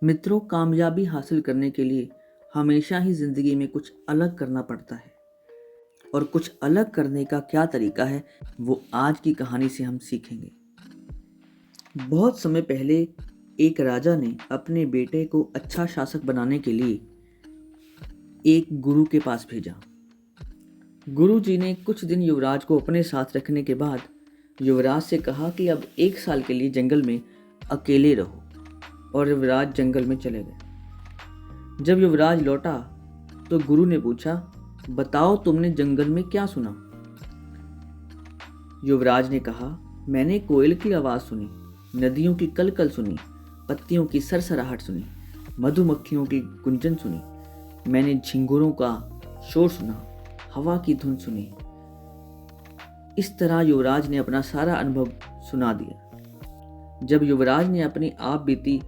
मित्रों, कामयाबी हासिल करने के लिए हमेशा ही ज़िंदगी में कुछ अलग करना पड़ता है। और कुछ अलग करने का क्या तरीका है, वो आज की कहानी से हम सीखेंगे। बहुत समय पहले एक राजा ने अपने बेटे को अच्छा शासक बनाने के लिए एक गुरु के पास भेजा। गुरु जी ने कुछ दिन युवराज को अपने साथ रखने के बाद युवराज से कहा कि अब 1 साल के लिए जंगल में अकेले रहो, और युवराज जंगल में चले गए। जब युवराज लौटा तो गुरु ने पूछा, बताओ तुमने जंगल में क्या सुना? युवराज ने कहा, मैंने कोयल की आवाज़ सुनी, नदियों की कलकल सुनी, पत्तियों की सरसराहट सुनी, मधुमक्खियों की गुंजन सुनी, मैंने झिंगुरों का शोर सुना, हवा की धुन सुनी। इस तरह युवराज ने अपना सारा अनुभव सुना दिया। जब युवराज ने अपनी आप बीती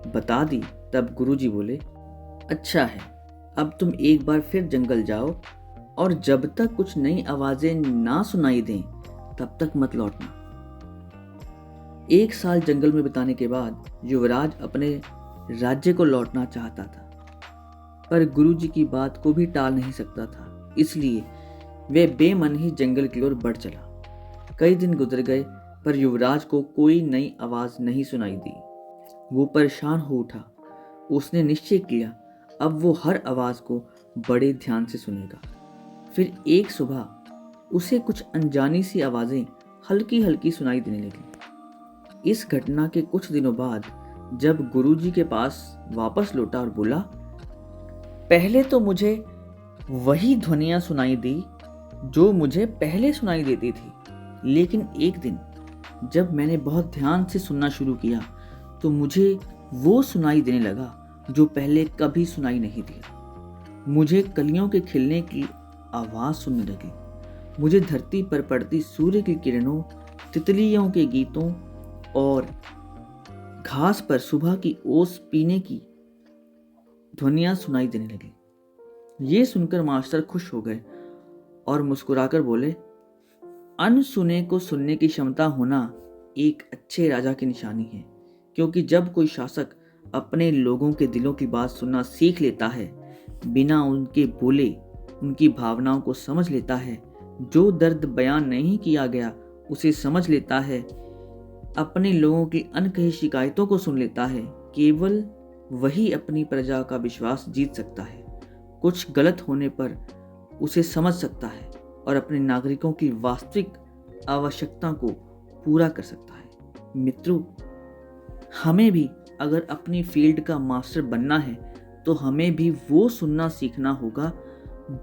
बता दी तब गुरुजी बोले, अच्छा है, अब तुम एक बार फिर जंगल जाओ और जब तक कुछ नई आवाजें ना सुनाई दें तब तक मत लौटना। 1 साल जंगल में बिताने के बाद युवराज अपने राज्य को लौटना चाहता था, पर गुरुजी की बात को भी टाल नहीं सकता था, इसलिए वह बेमन ही जंगल की ओर बढ़ चला। कई दिन गुजर गए पर युवराज को कोई नई आवाज नहीं सुनाई दी। वो परेशान हो उठा। उसने निश्चय किया अब वो हर आवाज को बड़े ध्यान से सुनेगा। फिर एक सुबह उसे कुछ अनजानी सी आवाजें हल्की हल्की सुनाई देने लगी। इस घटना के कुछ दिनों बाद जब गुरुजी के पास वापस लौटा और बोला, पहले तो मुझे वही ध्वनियां सुनाई दी जो मुझे पहले सुनाई देती थी, लेकिन एक दिन जब मैंने बहुत ध्यान से सुनना शुरू किया तो मुझे वो सुनाई देने लगा जो पहले कभी सुनाई नहीं दिया। मुझे कलियों के खिलने की आवाज सुनने लगी। मुझे धरती पर पड़ती सूर्य की किरणों, तितलियों के गीतों और घास पर सुबह की ओस पीने की ध्वनियां सुनाई देने लगी। ये सुनकर मास्टर खुश हो गए और मुस्कुराकर बोले, अनसुने को सुनने की क्षमता होना एक अच्छे राजा की निशानी है, क्योंकि जब कोई शासक अपने लोगों के दिलों की बात सुनना सीख लेता है, बिना उनके बोले उनकी भावनाओं को समझ लेता है, जो दर्द बयान नहीं किया गया उसे समझ लेता है, अपने लोगों की अनकही शिकायतों को सुन लेता है, केवल वही अपनी प्रजा का विश्वास जीत सकता है, कुछ गलत होने पर उसे समझ सकता है और अपने नागरिकों की वास्तविक आवश्यकता को पूरा कर सकता है। मित्रों, हमें भी अगर अपनी फील्ड का मास्टर बनना है तो हमें भी वो सुनना सीखना होगा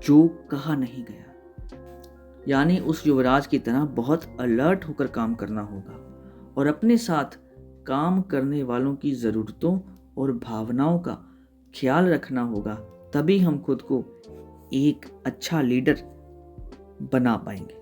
जो कहा नहीं गया। यानी उस युवराज की तरह बहुत अलर्ट होकर काम करना होगा और अपने साथ काम करने वालों की ज़रूरतों और भावनाओं का ख्याल रखना होगा। तभी हम खुद को एक अच्छा लीडर बना पाएंगे।